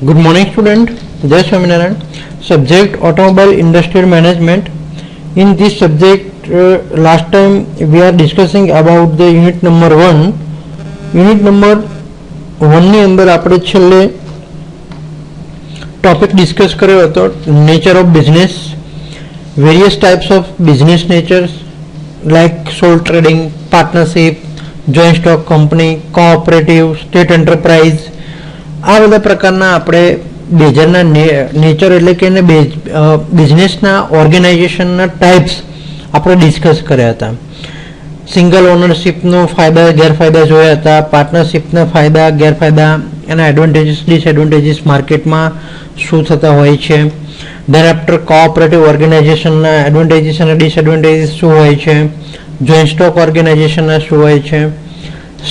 Good morning, student. Jai Swaminarayan. Subject Automobile Industrial Management. In this subject, last time we are discussing about the unit number 1. Unit number 1 ની અંદર આપણે છેલ્લે topic discuss કર્યો હતો nature of business, various types of business natures like sole trading, partnership, joint stock company, cooperative, state enterprise, આ બધા પ્રકારના આપણે બેઝરના નેચર એટલે કે બિઝનેસના ઓર્ગેનાઇઝેશનના ટાઈપ્સ આપણે ડિસ્કસ કર્યા હતા. સિંગલ ઓનરશિપનો ફાયદા ગેરફાયદા જોયા હતા, પાર્ટનરશિપના ફાયદા ગેરફાયદા, એના એડવાન્ટેજીસ ડિસએડવાન્ટેજીસ માર્કેટમાં શું થતા હોય છે. ધેન આફ્ટર કોઓપરેટિવ ઓર્ગેનાઇઝેશનના એડવાન્ટેજીસ અને ડિસએડવાન્ટેજીસ શું હોય છે, જોઈન્ટ સ્ટોક ઓર્ગેનાઇઝેશનના શું હોય છે,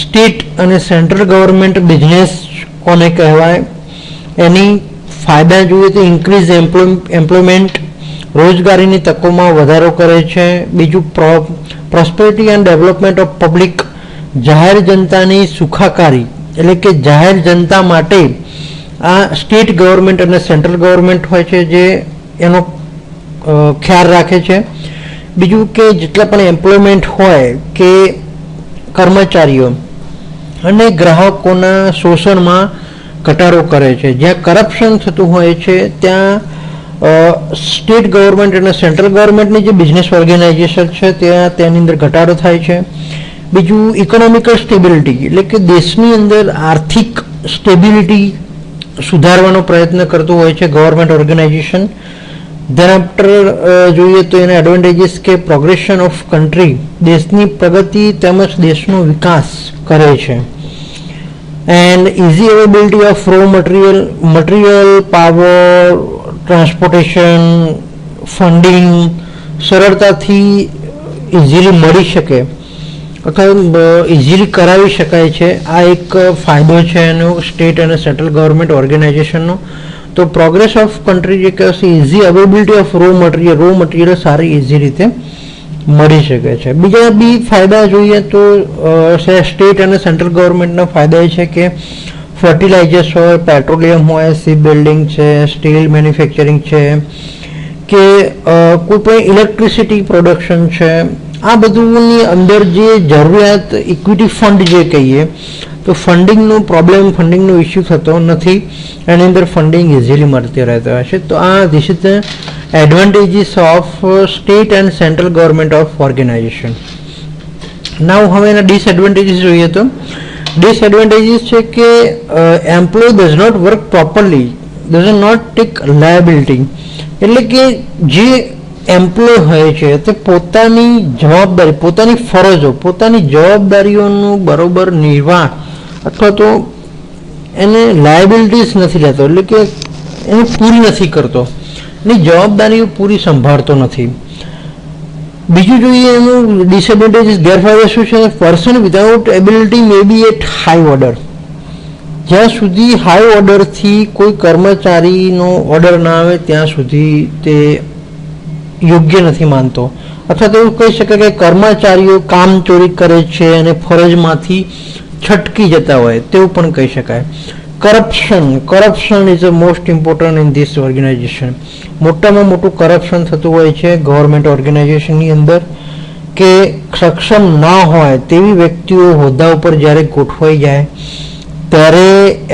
સ્ટેટ અને સેન્ટ્રલ ગવર્મેન્ટ બિઝનેસ કોને કહેવાય, એની ફાયદા જોઈએ તો ઇન્ક્રીઝ એમ્પ્લોયમેન્ટ, રોજગારીની તકોમાં વધારો કરે છે. બીજું prosperity and development of public, જાહેર જનતાની સુખાકારી એટલે કે જાહેર જનતા માટે આ સ્ટેટ ગવર્મેન્ટ અને સેન્ટ્રલ ગવર્મેન્ટ હોય છે જે એનો ખ્યાલ રાખે છે. બીજું કે જેટલા પણ એમ્પ્લોયમેન્ટ હોય કે કર્મચારીઓ અને ગ્રાહકોના શોષણમાં ઘટાડો કરે છે. જ્યાં કરપ્શન થતું હોય છે ત્યાં સ્ટેટ ગવર્મેન્ટ અને સેન્ટ્રલ ગવર્મેન્ટની જે બિઝનેસ ઓર્ગેનાઇઝેશન છે ત્યાં તેની અંદર ઘટાડો થાય છે. બીજું ઇકોનોમિકલ સ્ટેબિલિટી એટલે કે દેશની અંદર આર્થિક સ્ટેબિલિટી સુધારવાનો પ્રયત્ન કરતું હોય છે ગવર્મેન્ટ ઓર્ગેનાઇઝેશન. ધેન આફ્ટર જોઈએ તો એના એડવાન્ટેજીસ કે પ્રોગ્રેશન ઓફ કન્ટ્રી, દેશની પ્રગતિ તેમજ દેશનો વિકાસ કરે છે. And easy availability of raw material, power, transportation, funding સરળતાથી ઇઝીલી મળી શકે અથવા ઇઝીલી કરાવી શકાય છે. આ એક ફાયદો છે એનો સ્ટેટ અને સેન્ટ્રલ ગવર્મેન્ટ ઓર્ગેનાઇઝેશનનો. તો પ્રોગ્રેસ ઓફ કન્ટ્રી જે કહેવાય easy availability of raw material સારી ઇઝી રીતે મળી શકે છે. બીજા બી ફાયદા જોઈએ તો સ્ટેટ અને સેન્ટ્રલ ગવર્મેન્ટના ફાયદા એ છે કે ફર્ટિલાઇઝર્સ હોય, પેટ્રોલિયમ હોય, શિપ બિલ્ડિંગ છે, સ્ટીલ મેન્યુફેક્ચરિંગ છે કે કોઈ પણ ઇલેક્ટ્રિસિટી પ્રોડક્શન છે, આ બધુંની અંદર જે જરૂરિયાત ઇક્વિટી ફંડ જે કહીએ તો ફંડિંગનો ઇસ્યુ થતો નથી, એની અંદર ફંડિંગ ઇઝીલી મળતી રહેતો હોય છે. તો આ this is the advantages of state and central government of organisation. Now હવે એના ડિસએડવાન્ટેજીસ જોઈએ તો ડિસએડવાન્ટેજીસ છે કે employ does not work properly, does not take liability એટલે કે જે એમ્પ્લોય હોય છે તે પોતાની જવાબદારી, પોતાની ફરજો, પોતાની જવાબદારીઓનું બરોબર નિર્વાહ અથવા તો એને લાયબિલિટીઝ નથી લેતો એટલે કે એને પૂરી નથી કરતો, એની જવાબદારીઓ પૂરી સંભાળતો નથી. બીજું જોઈએ એનું ડિસએડવાન્ટેજીસ ગેરફાયદા શું છે, person without ability may be at high order, જ્યાં સુધી હાઈ ઓર્ડરથી કોઈ કર્મચારીનો ઓર્ડર ના આવે ત્યાં સુધી તે યોગ્ય નથી માનતો, અથવા તો એવું કહી શકાય કે કર્મચારીઓ કામ ચોરી કરે છે અને ફરજમાંથી છટકી જતા હોય તેવું પણ કહી શકાય. Corruption is a most important in this organization. મોટામાં મોટું કરપ્શન થતું હોય છે ગવર્મેન્ટ ઓર્ગેનાઇઝેશનની અંદર કે સક્ષમ ના હોય તેવી વ્યક્તિઓ હોદ્દા ઉપર જ્યારે ગોઠવાઈ જાય ત્યારે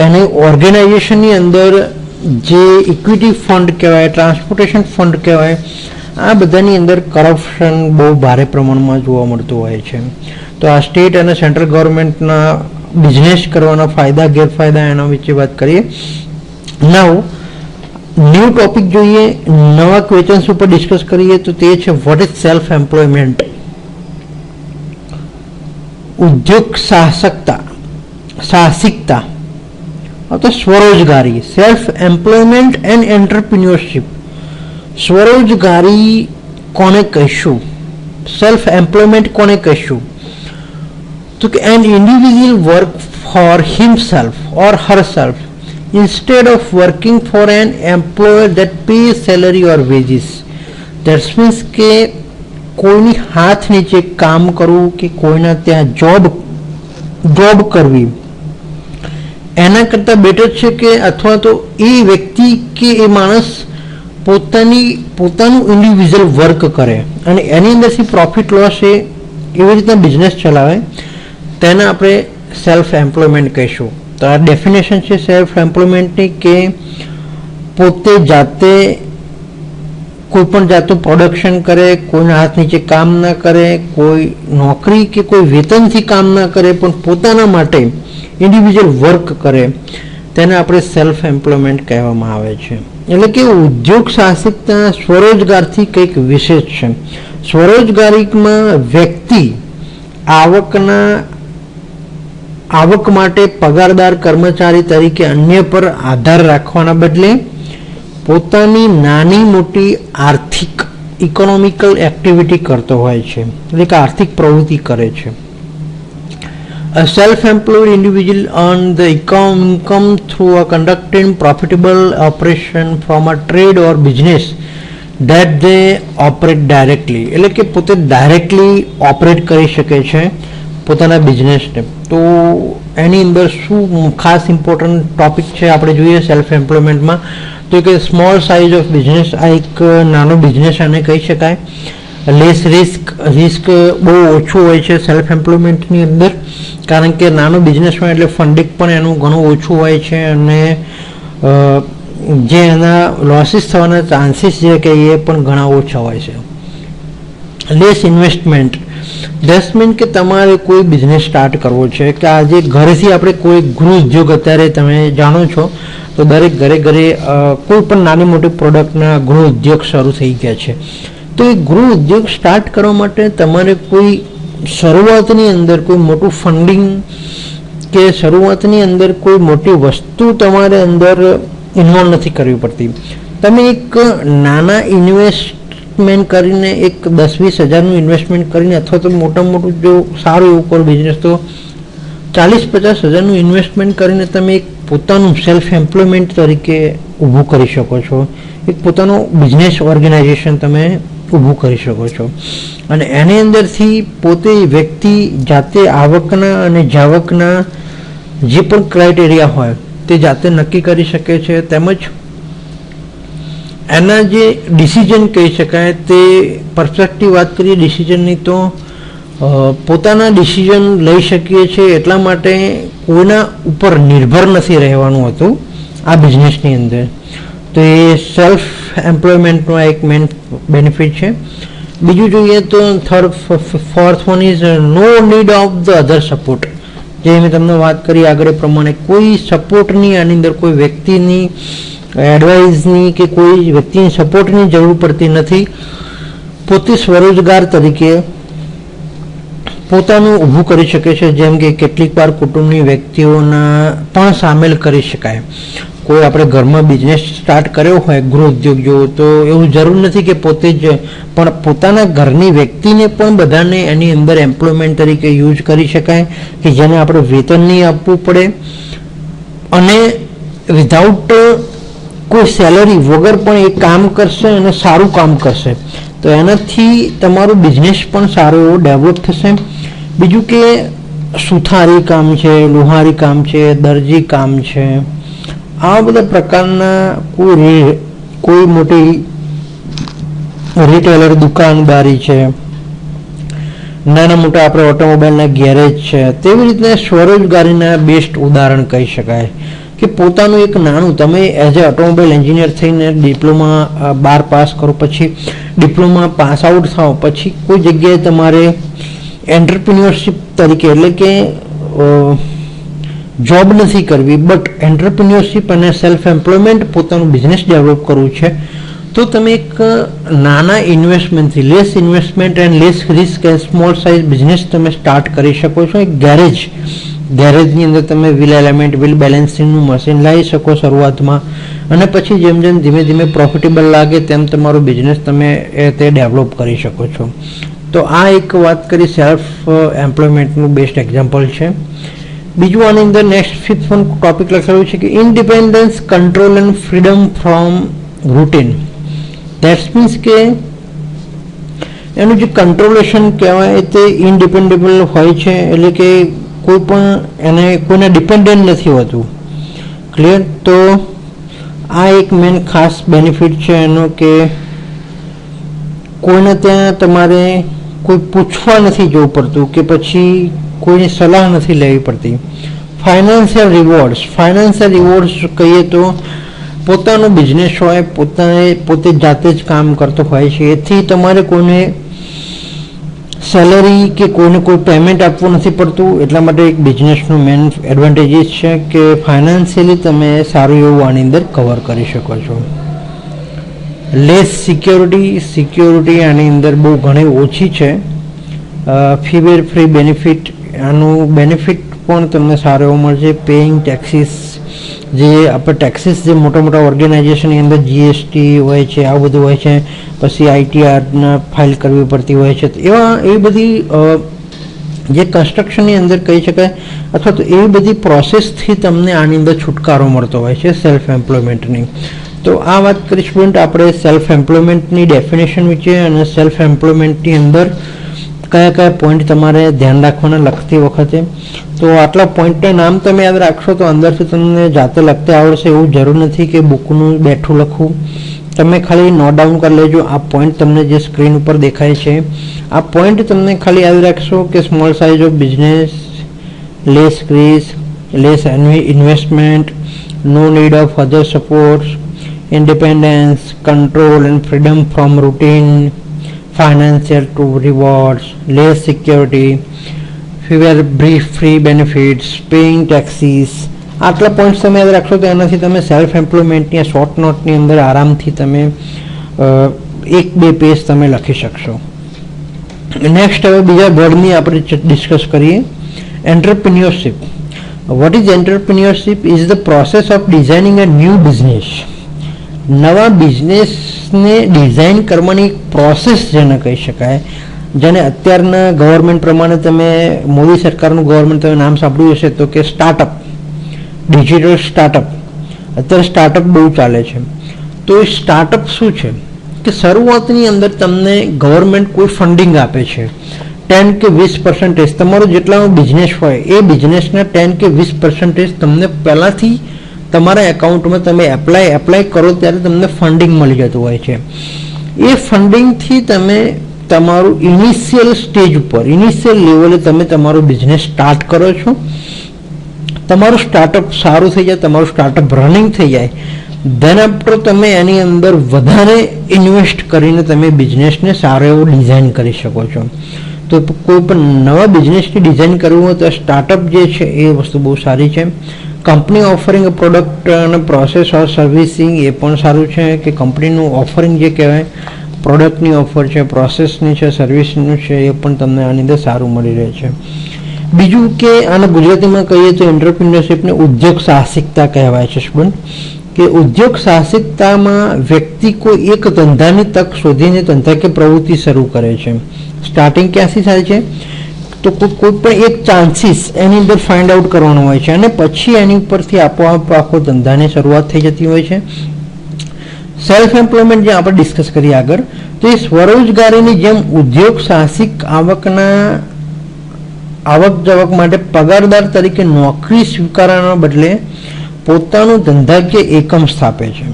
એને ઓર્ગેનાઇઝેશનની અંદર જે ઇક્વિટી ફંડ કહેવાય, ટ્રાન્સપોર્ટેશન ફંડ કહેવાય, આ બધાની અંદર કરપ્શન બહુ ભારે પ્રમાણમાં જોવા મળતું હોય છે. તો આ સ્ટેટ અને સેન્ટ્રલ ગવર્મેન્ટના બિઝનેસ કરવાના ફાયદા ગેરફાયદા એના વિશે વાત કરીએ. નાવ ન્યૂ ટોપિક જોઈએ, નવા ક્વેશ્ચન્સ ઉપર ડિસ્કસ કરીએ તો તે છે વોટ ઇઝ સેલ્ફ એમ્પ્લોયમેન્ટ. ઉદ્યોગ સાહસિકતા અથવા સ્વરોજગારી, સેલ્ફ એમ્પ્લોયમેન્ટ એન્ડ એન્ટરપ્રિન્યોરશિપ. સ્વરોજગારી કોને કહીશું, સેલ્ફ એમ્પ્લોયમેન્ટ કોને કહીશું તો કે N individual work four himself or herself instead of working for an employer that pays salary or wages. That means કે કોઈની હાથ નીચે કામ કરવું કે કોઈના ત્યાં જોબ કરવી એના કરતાં બેટર છે કે અથવા તો એ વ્યક્તિ કે એ માણસ પોતાનું ઇન્ડિવિજ્યુઅલ વર્ક કરે અને એની અંદરથી પ્રોફિટ લોસ એ એવી રીતના બિઝનેસ ચલાવે, તેને આપણે સેલ્ફ એમ્પ્લોયમેન્ટ કહીશું. તો આ ડેફિનેશન છે સેલ્ફ એમ્પ્લોયમેન્ટની, કે પોતે જાતે કોઈ પણ જાતનું પ્રોડક્શન કરે, કોઈના હાથ નીચે કામ ના કરે, કોઈ નોકરી કે કોઈ વેતનથી કામ ના કરે, પણ પોતાના માટે ઇન્ડિવિજ્યુઅલ વર્ક કરે, તેને આપણે સેલ્ફ એમ્પ્લોયમેન્ટ કહેવામાં આવે છે. એટલે કે ઉદ્યોગ સાહસિકતા સ્વરોજગારથી કંઈક વિશેષ છે. સ્વરોજગારીમાં વ્યક્તિ આવક માટે પગારદાર કર્મચારી તરીકે અન્ય પર આધાર રાખવાના બદલે પોતાની નાની મોટી આર્થિક ઇકોનોમિકલ એક્ટિવિટી કરતો હોય છે, એટલે કે આર્થિક પ્રવૃત્તિ કરે છે. A self-employed individual earn the income through a conducting profitable operation from a trade or business that they operate directly. એટલે કે પોતે ડાયરેક્ટલી ઓપરેટ કરી શકે છે પોતાના બિઝનેસને. તો એની અંદર શું ખાસ ઇમ્પોર્ટન્ટ ટોપિક છે આપણે જોઈએ સેલ્ફ એમ્પ્લોયમેન્ટમાં, તો કે સ્મોલ સાઇઝ ઓફ બિઝનેસ. આ એક નાનો બિઝનેસ આને કહી શકાય. લેસ રિસ્ક બહુ ઓછું હોય છે સેલ્ફ એમ્પ્લોયમેન્ટની અંદર, કારણ કે નાનો બિઝનેસ હોય એટલે ફંડિંગ પણ એનું ઘણું ઓછું હોય છે, અને જે એના લોસીસ થવાના ચાન્સીસ છે કે એ પણ ઘણા ઓછા હોય છે. Less investment. દસ મિનિટ કે તમારે કોઈ બિઝનેસ સ્ટાર્ટ કરવો છે, કે આજે ઘરેથી આપણે કોઈ ગૃહ ઉદ્યોગ અત્યારે તમે જાણો છો તો દરેક ઘરે કોઈ પણ નાની મોટી પ્રોડક્ટના ગૃહ ઉદ્યોગ શરૂ થઈ ગયા છે. તો એ ગૃહ ઉદ્યોગ સ્ટાર્ટ કરવા માટે તમારે કોઈ શરૂઆતની અંદર કોઈ મોટું ફંડિંગ કે શરૂઆતની અંદર કોઈ મોટી વસ્તુ તમારે અંદર ઇન્વોલ્વ નથી કરવી પડતી. તમે એક નાના ઇન્વેસ્ટમેન્ટ કરીને, એક 10-20 હજારનું ઇન્વેસ્ટમેન્ટ કરીને, અથવા તો મોટામાં મોટું જો સારું એવું કરો બિઝનેસ તો 40-50 હજારનું ઇન્વેસ્ટમેન્ટ કરીને તમે એક પોતાનું સેલ્ફ એમ્પ્લોયમેન્ટ તરીકે ઊભું કરી શકો છો. એક પોતાનું બિઝનેસ ઓર્ગેનાઇઝેશન તમે ઊભું કરી શકો છો, અને એની અંદરથી પોતે વ્યક્તિ જાતે આવકના અને જાવકના જે પણ ક્રાઇટેરિયા હોય તે જાતે નક્કી કરી શકે છે. તેમજ એના જે ડિસિઝન કહી શકાય તે પરફેક્ટલી વાત કરીએ ડિસિઝનની, તો પોતાના ડિસિઝન લઈ શકીએ છીએ. એટલા માટે કોઈના ઉપર નિર્ભર નથી રહેવાનું હતું આ બિઝનેસની અંદર. તો એ સેલ્ફ એમ્પ્લોયમેન્ટનો એક મેઇન બેનિફિટ છે. બીજું જોઈએ તો fourth one is no need of the other support. જે મેં તમને વાત કરી આગળ પ્રમાણે કોઈ સપોર્ટની આની અંદર કોઈ વ્યક્તિની એડવાઇસની કે કોઈ વ્યક્તિની સપોર્ટની જરૂર પડતી નથી. પોતે સ્વરોજગાર તરીકે પોતાનું ઊભું કરી શકે છે. જેમ કે કેટલીક વાર કુટુંબની વ્યક્તિઓના પણ સામેલ કરી શકાય. કોઈ આપણે ઘરમાં બિઝનેસ સ્ટાર્ટ કર્યો હોય ગૃહ ઉદ્યોગ જેવો, તો એવું જરૂર નથી કે પોતે જ, પણ પોતાના ઘરની વ્યક્તિને પણ બધાને એની અંદર એમ્પ્લોયમેન્ટ તરીકે યુઝ કરી શકાય, કે જેને આપણે વેતન નહીં આપવું પડે અને વિધાઉટ કોઈ સેલરી વગર પણ એ કામ કરશે અને સારું કામ કરશે. તો એનાથી તમારું બિઝનેસ પણ સારું એવું ડેવલપ થશે. બીજું કે સુથારી કામ છે, લુહારી કામ છે, દરજી કામ છે, આ બધા પ્રકારના કોઈ મોટી રિટેલર દુકાનદારી છે, નાના મોટા આપણે ઓટોમોબાઈલના ગેરેજ છે, તેવી રીતના સ્વરોજગારીના બેસ્ટ ઉદાહરણ કહી શકાય. કે પોતાનું એક નાનું તમે એઝ એ ઓટોમોબાઈલ એન્જિનિયર થઈને ડિપ્લોમા 12 પાસ કરો, પછી ડિપ્લોમા પાસ આઉટ થાઓ, પછી કોઈ જગ્યાએ તમારે એન્ટરપ્રિન્યોરશિપ તરીકે, એટલે કે જોબ નથી કરવી બટ એન્ટરપ્રિન્યોરશિપ અને સેલ્ફ એમ્પ્લોયમેન્ટ પોતાનું બિઝનેસ ડેવલપ કરવું છે, તો તમે એક નાના ઇન્વેસ્ટમેન્ટથી less investment and less risk and small size business તમે સ્ટાર્ટ કરી શકો છો. એક ગેરેજની અંદર તમે વ્હીલ એલિમેન્ટ, વ્હીલ બેલેન્સિંગનું મશીન લાવી શકો શરૂઆતમાં, અને પછી જેમ જેમ ધીમે ધીમે પ્રોફિટેબલ લાગે તેમ તમારો બિઝનેસ તમે તે ડેવલપ કરી શકો છો. તો આ એક વાત કરી સેલ્ફ એમ્પ્લોયમેન્ટનું બેસ્ટ એક્ઝામ્પલ છે. બીજું આની અંદર નેક્સ્ટ 5th વન ટોપિક લખેલું છે કે independence, control and freedom from routine. That's means કે એનું જે કંટ્રોલેશન કહેવાય તે ઇન્ડિપેન્ડેબલ હોય છે, એટલે કે કોઈ પણ એને કોઈને ડિપેન્ડન્ટ નથી હોતું. ક્લિયર? તો આ એક મેન ખાસ બેનિફિટ છે એનો કે કોઈને ત્યાં તમારે કોઈ પૂછવા નથી જવું પડતું કે પછી કોઈની સલાહ નથી લેવી પડતી. ફાઇનાન્શિયલ રિવોર્ડ્સ કહીએ તો પોતાનો બિઝનેસ હોય, પોતે જાતે જ કામ કરતો હોય છે, એથી તમારે કોઈને સેલરી કે કોઈને કોઈ પેમેન્ટ આપવું નથી પડતું. એટલા માટે એક બિઝનેસનું મેન એડવાન્ટેજીસ છે કે ફાઇનાન્શિયલી તમે સારું એવું આની અંદર કવર કરી શકો છો. લેસ સિક્યોરિટી આની અંદર બહુ ઘણી ઓછી છે. ફ્રી બેનિફિટ, આનું બેનિફિટ પણ તમને સારો એવો મળશે. પેઇંગ ટેક્સીસ, જે આપણે ટેક્સીસ જે મોટા મોટા ઓર્ગેનાઇઝેશનની અંદર જીએસટી હોય છે, આવું બધું હોય છે, પછી આઈટીઆરના ફાઇલ કરવી પડતી હોય છે, તો એવી બધી જે કન્સ્ટ્રક્શનની અંદર કહી શકાય અથવા તો એવી બધી પ્રોસેસથી તમને આની અંદર છુટકારો મળતો હોય છે સેલ્ફ એમ્પ્લોયમેન્ટની. તો આ વાત કરી સ્ટુડન્ટ આપણે સેલ્ફ એમ્પ્લોયમેન્ટની ડેફિનેશન વિશે અને સેલ્ફ એમ્પ્લોયમેન્ટની અંદર કયા કયા પોઈન્ટ તમારે ધ્યાન રાખવાના લખતી વખતે. તો આટલા પોઈન્ટના નામ તમે યાદ રાખશો તો અંદરથી તમને જાતે લખતે આવડશે. એવું જરૂર નથી કે બુકનું બેઠું લખવું, તમે ખાલી નોટ ડાઉન કરી લેજો. આ પોઈન્ટ તમને જે સ્ક્રીન ઉપર દેખાય છે, આ પોઈન્ટ તમને ખાલી યાદ રાખશો કે small size of business, less risk, less investment, no need of other supports, independence, control and freedom from routine, financial to rewards, less security, fewer free benefits, paying taxes. આટલા પોઈન્ટ્સ તમે યાદ રાખશો તો એનાથી તમે સેલ્ફ એમ્પ્લોયમેન્ટની શોર્ટ નોટની અંદર આરામથી તમે 1-2 પેજ તમે લખી શકશો. નેક્સ્ટ હવે બીજા વર્ડની આપણે ડિસ્કસ કરીએ. Entrepreneurship. What is entrepreneurship? Is the process of designing a new business. નવા બિઝનેસને ડિઝાઇન કરવાની પ્રોસેસ જેને કહી શકાય, જેને અત્યારના ગવર્મેન્ટ પ્રમાણે તમે મોદી સરકારનું ગવર્મેન્ટ તમે નામ સાંભળ્યું હશે તો કે સ્ટાર્ટઅપ, ડિજિટલ સ્ટાર્ટઅપ. અત્યારે સ્ટાર્ટઅપ બહુ ચાલે છે. તો એ સ્ટાર્ટઅપ શું છે કે શરૂઆતની અંદર તમને ગવર્મેન્ટ કોઈ ફંડિંગ આપે છે 10 કે 20%. તમારો જેટલાનો બિઝનેસ હોય એ બિઝનેસના 10 કે 20% તમને પહેલાંથી તમારા એકાઉન્ટમાં તમે એપ્લાય કરો ત્યારે તમને ફંડિંગ મળી જતું હોય છે. એ ફંડિંગથી તમે તમારું ઇનિશિયલ સ્ટેજ ઉપર, ઇનિશિયલ લેવલે તમે તમારો બિઝનેસ સ્ટાર્ટ કરો છો. તમારું સ્ટાર્ટઅપ સારું થઈ જાય, તમારું સ્ટાર્ટઅપ રનિંગ થઈ જાય, ધેન આફ્ટર તમે એની અંદર વધારે ઇન્વેસ્ટ કરીને તમે બિઝનેસને સારો એવો ડિઝાઇન કરી શકો છો. તો કોઈ પણ નવા બિઝનેસની ડિઝાઇન કરવું હોય તો સ્ટાર્ટઅપ જે છે એ વસ્તુ બહુ સારી છે. કંપની ઓફરિંગ પ્રોડક્ટ અને પ્રોસેસ ઓર સર્વિસિંગ, એ પણ સારું છે કે કંપનીનું ઓફરિંગ જે કહેવાય, પ્રોડક્ટની ઓફર છે, પ્રોસેસની છે, સર્વિસનું છે, એ પણ તમને આની અંદર સારું મળી રહે છે. બીજું કે આને ગુજરાતીમાં કહીએ તો એન્ટરપ્રિન્યોરશિપને ઉદ્યોગ સાહસિકતા કહેવાય છે સ્ટુડન્ટ. કે ઉદ્યોગ સાહસિકતામાં વ્યક્તિ કોઈ એક ધંધાની તક શોધીને ધંધાકીય પ્રવૃત્તિ શરૂ કરે છે. સ્ટાર્ટિંગ ક્યાંથી થાય છે તો કોઈ પણ એક ચાન્સીસ એની અંદર ફાઇન્ડ આઉટ કરવાનો હોય છે અને પછી એની ઉપરથી આપોઆપ આખો ધંધાની શરૂઆત થઈ જતી હોય છે. સેલ્ફ એમ્પ્લોયમેન્ટ જે આપણે ડિસ્કસ કરીએ આગળ, તો એ સ્વરોજગારીની જેમ ઉદ્યોગ સાહસિક આવક જવક માટે પગારદાર તરીકે નોકરી સ્વીકારવાના બદલે પોતાનું ધંધાકીય એકમ સ્થાપે છે,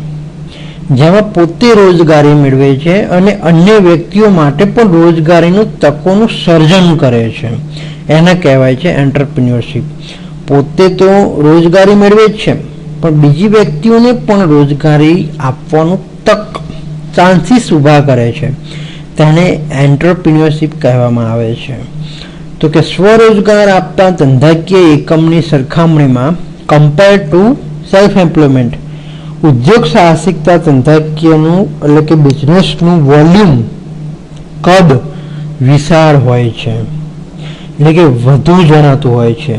જેમાં પોતે રોજગારી મેળવે છે અને અન્ય વ્યક્તિઓ માટે પણ રોજગારીનું તકોનું સર્જન કરે છે. એને કહેવાય છે એન્ટરપ્રિન્યોરશિપ. પોતે તો રોજગારી મેળવે જ છે પણ બીજી વ્યક્તિઓને પણ રોજગારી આપવાનું તક, ચાન્સીસ ઊભા કરે છે. તેને એન્ટરપ્રિન્યોરશિપ કહેવામાં આવે છે. તો કે સ્વરોજગાર આપતા ધંધાકીય એકમની સરખામણીમાં કમ્પેર ટુ સેલ્ફ એમ્પ્લોયમેન્ટ, ઉદ્યોગ સાહસિકતા ધંધાકીયનું એટલે કે બિઝનેસનું વોલ્યુમ, કદ વિશાળ હોય છે, એટલે કે વધુ જણાતું હોય છે.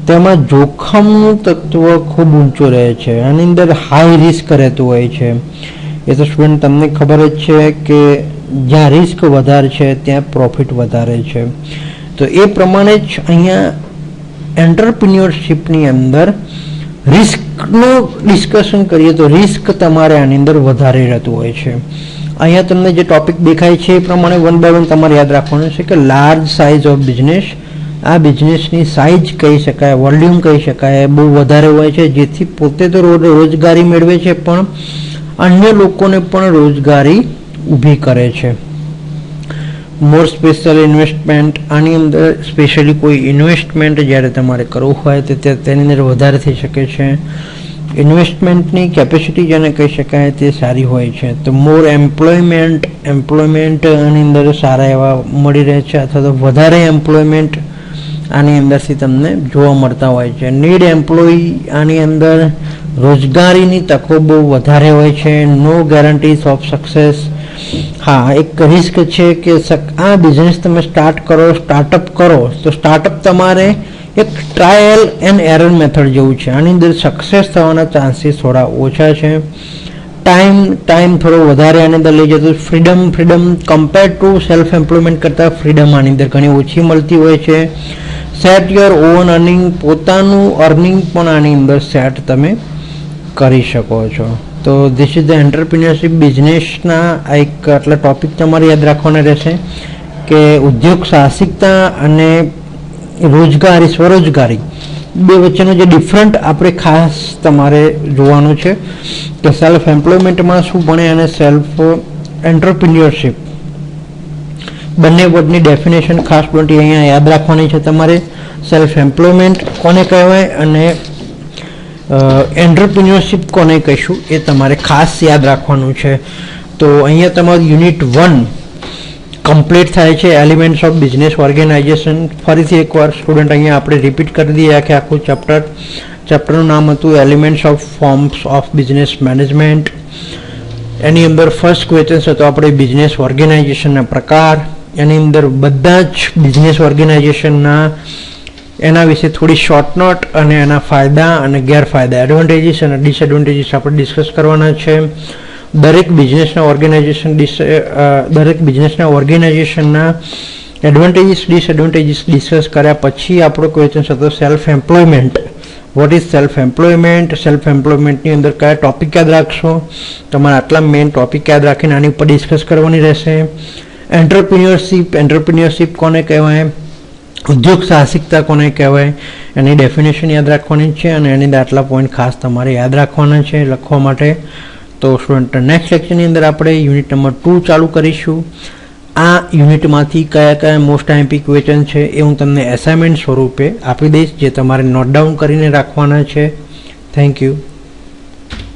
તેમાં જોખમનું તત્વ ખૂબ ઊંચું રહે છે. આની અંદર હાઈ રિસ્ક રહેતું હોય છે. એ તો સ્ટુડન્ટ તમને ખબર જ છે કે જ્યાં રિસ્ક વધારે છે ત્યાં પ્રોફિટ વધારે છે. તો એ પ્રમાણે જ અહીંયા એન્ટરપ્રિન્યોરશિપની અંદર રિસ્કનું ડિસ્કશન કરીએ તો રિસ્ક તમારે આની અંદર વધારે રહેતું હોય છે. અહીંયા તમને જે ટોપિક દેખાય છે એ પ્રમાણે 1 by 1 તમારે યાદ રાખવાનું છે કે લાર્જ સાઇઝ ઓફ બિઝનેસ, આ બિઝનેસની સાઇઝ કહી શકાય, વોલ્યુમ કહી શકાય, બહુ વધારે હોય છે, જેથી પોતે તો રોજગારી મેળવે છે પણ અન્ય લોકોને પણ રોજગારી ઊભી કરે છે. મોર સ્પેશિયલ ઇન્વેસ્ટમેન્ટ, આની અંદર સ્પેશિયલી કોઈ ઇન્વેસ્ટમેન્ટ જ્યારે તમારે કરવું હોય તો તેની અંદર વધારે થઈ શકે છે. ઇન્વેસ્ટમેન્ટની કેપેસિટી જેને કહી શકાય તે સારી હોય છે. તો મોર એમ્પ્લોયમેન્ટ આની અંદર સારા એવા મળી રહે છે, અથવા તો વધારે એમ્પ્લોયમેન્ટ આની અંદરથી તમને જોવા મળતા હોય છે. નીડ એમ્પ્લોય, આની અંદર રોજગારીની તકો બહુ વધારે હોય છે. નો ગેરંટીઝ ઓફ સક્સેસ, હા એક રિસ્ક છે કે આ બિઝનેસ તમે સ્ટાર્ટઅપ કરો તો સ્ટાર્ટઅપ તમારે એક ટ્રાયલ એન્ડ એરર મેથડ જેવું છે. આની અંદર સક્સેસ થવાના ચાન્સીસ થોડા ઓછા છે. ટાઈમ થોડો વધારે આની અંદર લઈ જતો. Freedom compare to self employment કરતાં ફ્રીડમ આની અંદર ઘણી ઓછી મળતી હોય છે. સેટ યોર ઓન અર્નિંગ, પોતાનું અર્નિંગ પણ આની અંદર સેટ તમે કરી શકો છો. તો ધીસ ઇઝ ધ એન્ટરપ્રિન્યોરશિપ બિઝનેસના એક આટલા ટોપિક તમારે યાદ રાખવાના રહેશે કે ઉદ્યોગ સાહસિકતા અને રોજગારી, સ્વરોજગારી બે વચ્ચેનો જે ડિફરન્ટ આપણે ખાસ તમારે જોવાનું છે કે સેલ્ફ એમ્પ્લોયમેન્ટમાં શું ભણે અને સેલ્ફ એન્ટરપ્રિન્યોરશિપ બંને વર્ડની ડેફિનેશન ખાસ બધી અહીંયા યાદ રાખવાની છે તમારે. સેલ્ફ એમ્પ્લોયમેન્ટ કોને કહેવાય અને એન્ટરપ્રિન્યોરશિપ કોને કહીશું એ તમારે ખાસ યાદ રાખવાનું છે. તો અહીંયા તમારું યુનિટ 1 કમ્પ્લીટ થાય છે, એલિમેન્ટ્સ ઓફ બિઝનેસ ઓર્ગેનાઇઝેશન. ફરીથી એકવાર સ્ટુડન્ટ અહીંયા આપણે રિપીટ કરી દઈએ આખું ચેપ્ટરનું નામ હતું elements of forms of business management. એની અંદર ફર્સ્ટ ક્વેશ્ચન હતો આપણે બિઝનેસ ઓર્ગેનાઇઝેશનના પ્રકાર. એની અંદર બધા જ બિઝનેસ ઓર્ગેનાઇઝેશનના એના વિશે થોડી શોર્ટ નોટ અને એના ફાયદા અને ગેરફાયદા, એડવાન્ટેજીસ અને ડિસએડવાન્ટેજીસ આપણે ડિસ્કસ કરવાના છે. દરેક બિઝનેસના ઓર્ગેનાઇઝેશનના એડવાન્ટેજીસ ડિસએડવાન્ટેજીસ ડિસ્કસ કર્યા પછી આપણો ક્વેશ્ચન હતો self employment. What is self employment? Self એમ્પ્લોયમેન્ટની અંદર કયા ટોપિક યાદ રાખશો? તમારે આટલા મેઇન ટોપિક યાદ રાખીને આની ઉપર ડિસ્કસ કરવાની રહેશે. એન્ટરપ્રિન્યોરશિપ કોને કહેવાય? ઉદ્યોગ સાહસિકતા કોને કહેવાય? એની ડેફિનેશન યાદ રાખવાની છે અને એની આટલા પોઈન્ટ ખાસ તમારે યાદ રાખવાના છે લખવા માટે. તો સ્ટુડન્ટ નેક્સ્ટ લેક્ચરની અંદર આપણે યુનિટ નંબર 2 ચાલુ કરીશું. આ યુનિટમાંથી કયા મોસ્ટ આઈએમપી ક્વેશ્ચન છે એ હું તમને એસાઇનમેન્ટ સ્વરૂપે આપી દઈશ, જે તમારે નોટ ડાઉન કરીને રાખવાના છે. Thank you.